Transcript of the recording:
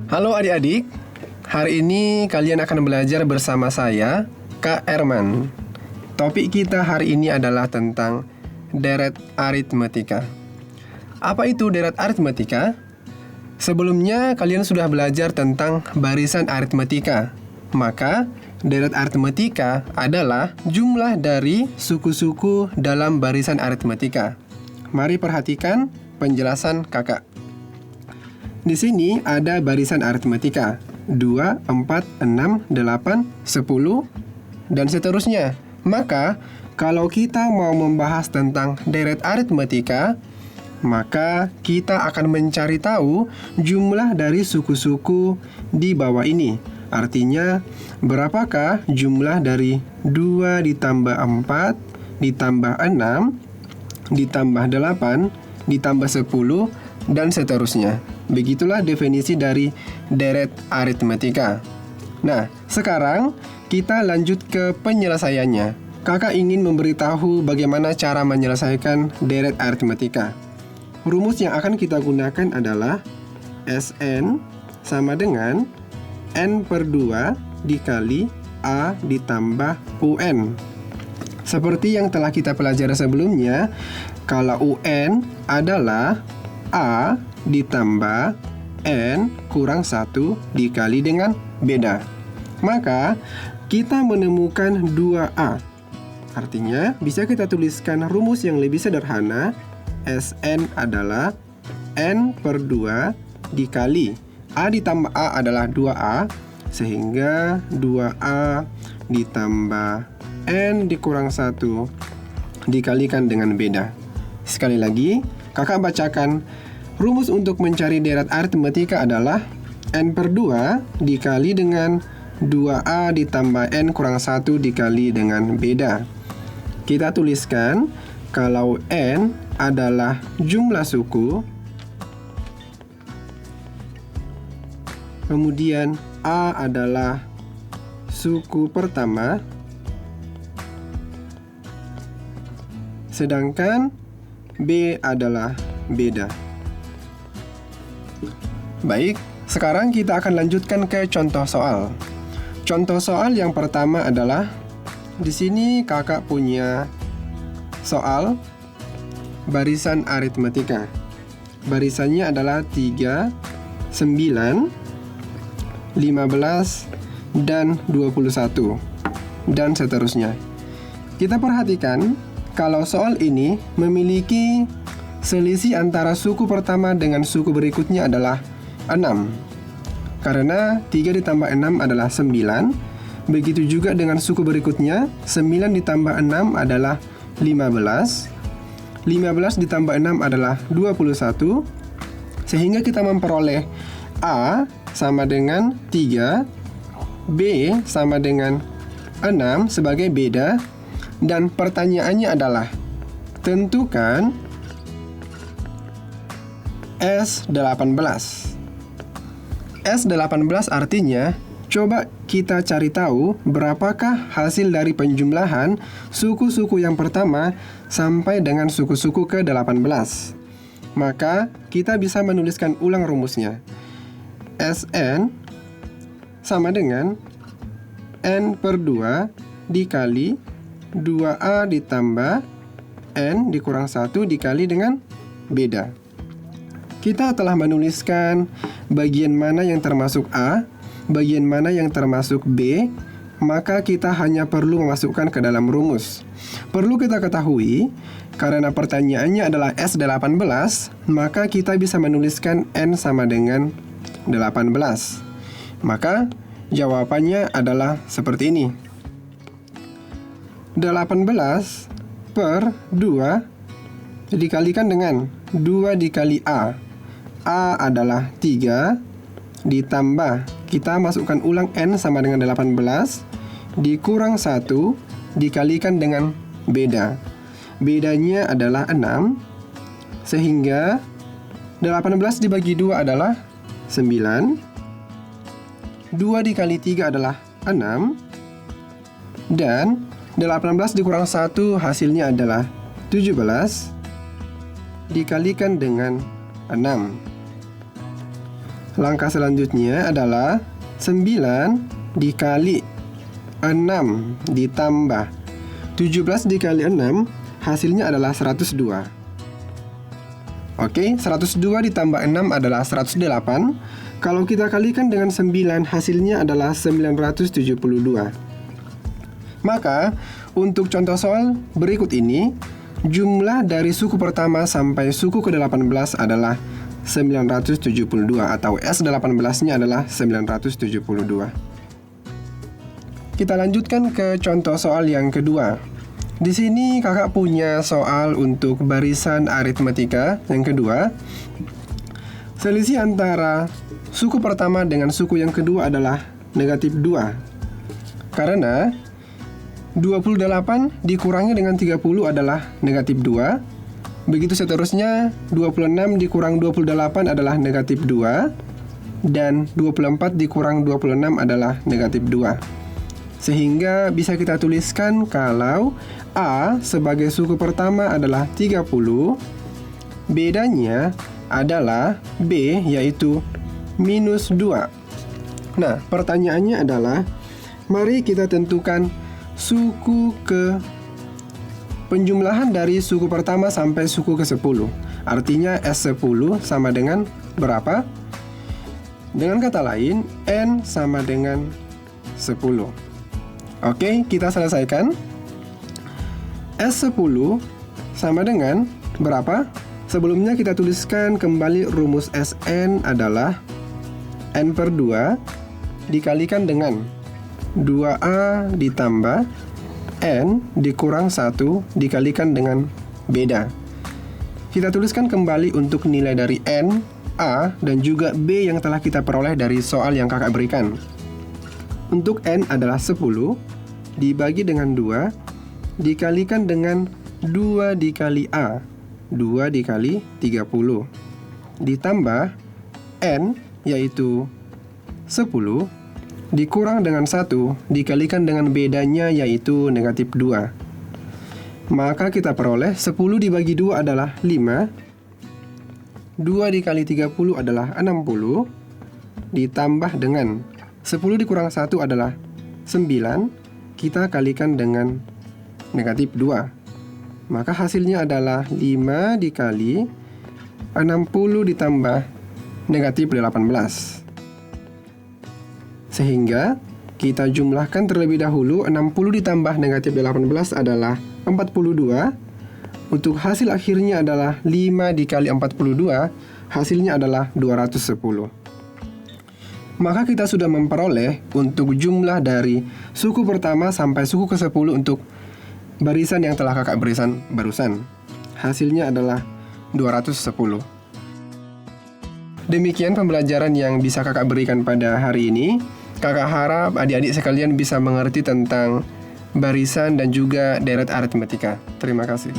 Halo adik-adik, hari ini kalian akan belajar bersama saya, Kak Erman. Topik kita hari ini adalah tentang deret aritmetika. Apa itu deret aritmetika? Sebelumnya kalian sudah belajar tentang barisan aritmetika. Maka, deret aritmetika adalah jumlah dari suku-suku dalam barisan aritmetika. Mari perhatikan penjelasan kakak. Di sini ada barisan aritmetika 2, 4, 6, 8, 10, dan seterusnya. Maka, kalau kita mau membahas tentang deret aritmetika, maka kita akan mencari tahu jumlah dari suku-suku di bawah ini. Artinya, berapakah jumlah dari 2 ditambah 4, ditambah 6, ditambah 8, ditambah 10, dan seterusnya. Begitulah definisi dari deret aritmetika. Nah, sekarang kita lanjut ke penyelesaiannya. Kakak ingin memberitahu bagaimana cara menyelesaikan deret aritmetika. Rumus yang akan kita gunakan adalah Sn sama dengan N/2 dikali A ditambah UN. Seperti yang telah kita pelajari sebelumnya, kalau UN adalah A ditambah N kurang 1 dikali dengan beda. Maka, kita menemukan 2A. Artinya, bisa kita tuliskan rumus yang lebih sederhana. Sn adalah N/2 dikali A ditambah A adalah 2A, sehingga 2A ditambah N dikurang 1 dikalikan dengan beda. Sekali lagi, kakak bacakan. Rumus untuk mencari deret aritmetika adalah N/2 dikali dengan 2A ditambah N kurang 1 dikali dengan beda. Kita tuliskan kalau N adalah jumlah suku, kemudian A adalah suku pertama, sedangkan B adalah beda. Baik, sekarang kita akan lanjutkan ke contoh soal. Contoh soal yang pertama adalah, di sini kakak punya soal barisan aritmetika. Barisannya adalah 3, 9, 15, dan 21, dan seterusnya. Kita perhatikan kalau soal ini memiliki selisih antara suku pertama dengan suku berikutnya adalah 6. Karena 3 ditambah 6 adalah 9. Begitu juga dengan suku berikutnya, 9 ditambah 6 adalah 15. 15 ditambah 6 adalah 21. Sehingga kita memperoleh A sama dengan 3, B sama dengan 6 sebagai beda, dan pertanyaannya adalah tentukan S18. S18 artinya, coba kita cari tahu berapakah hasil dari penjumlahan suku-suku yang pertama sampai dengan suku-suku ke-18. Maka, kita bisa menuliskan ulang rumusnya. Sn sama dengan N/2 dikali 2A ditambah N dikurang 1 dikali dengan beda. Kita telah menuliskan bagian mana yang termasuk A, bagian mana yang termasuk B, maka kita hanya perlu memasukkan ke dalam rumus. Perlu kita ketahui, karena pertanyaannya adalah S18, maka kita bisa menuliskan N sama dengan 18. Maka, jawabannya adalah seperti ini. 18 per 2 dikalikan dengan 2 dikali A. A adalah 3, ditambah, kita masukkan ulang N sama dengan 18, dikurang 1, dikalikan dengan beda. Bedanya adalah 6, sehingga 18 dibagi 2 adalah 9, 2 dikali 3 adalah 6, dan 18 dikurang 1 hasilnya adalah 17, dikalikan dengan 6. Langkah selanjutnya adalah 9 dikali 6 ditambah 17 dikali 6, hasilnya adalah 102. Oke, 102 ditambah 6 adalah 108. Kalau kita kalikan dengan 9, hasilnya adalah 972. Maka, untuk contoh soal berikut ini, jumlah dari suku pertama sampai suku ke-18 adalah 972 atau S18-nya adalah 972. Kita lanjutkan ke contoh soal yang kedua. Di sini kakak punya soal untuk barisan aritmetika yang kedua. Selisih antara suku pertama dengan suku yang kedua adalah negatif 2. Karena 28 dikurangi dengan 30 adalah negatif 2. Begitu seterusnya, 26 dikurang 28 adalah negatif 2. Dan 24 dikurang 26 adalah negatif 2. Sehingga bisa kita tuliskan kalau A sebagai suku pertama adalah 30, bedanya adalah B yaitu minus 2. Nah, pertanyaannya adalah, mari kita tentukan suku ke penjumlahan dari suku pertama sampai suku ke-10. Artinya S10 sama dengan berapa? Dengan kata lain, N sama dengan 10. Oke, kita selesaikan. S10 sama dengan berapa? Sebelumnya kita tuliskan kembali rumus Sn adalah N per 2 dikalikan dengan 2A ditambah N dikurang 1 dikalikan dengan beda. Kita tuliskan kembali untuk nilai dari N, A, dan juga B yang telah kita peroleh dari soal yang kakak berikan. Untuk N adalah 10 dibagi dengan 2 dikalikan dengan 2 dikali A, 2 dikali 30, ditambah N yaitu 10 dikurang dengan 1 dikalikan dengan bedanya yaitu negatif 2. Maka kita peroleh 10 dibagi 2 adalah 5, 2 dikali 30 adalah 60, ditambah dengan 10 dikurang 1 adalah 9, kita kalikan dengan negatif 2. Maka hasilnya adalah 5 dikali 60 ditambah negatif 18. Sehingga kita jumlahkan terlebih dahulu, 60 ditambah negatif 18 adalah 42. Untuk hasil akhirnya adalah 5 dikali 42, hasilnya adalah 210. Maka kita sudah memperoleh untuk jumlah dari suku pertama sampai suku ke-10 untuk barisan yang telah kakak barisan barusan. Hasilnya adalah 210. Demikian pembelajaran yang bisa kakak berikan pada hari ini. Kakak harap adik-adik sekalian bisa mengerti tentang barisan dan juga deret aritmetika. Terima kasih.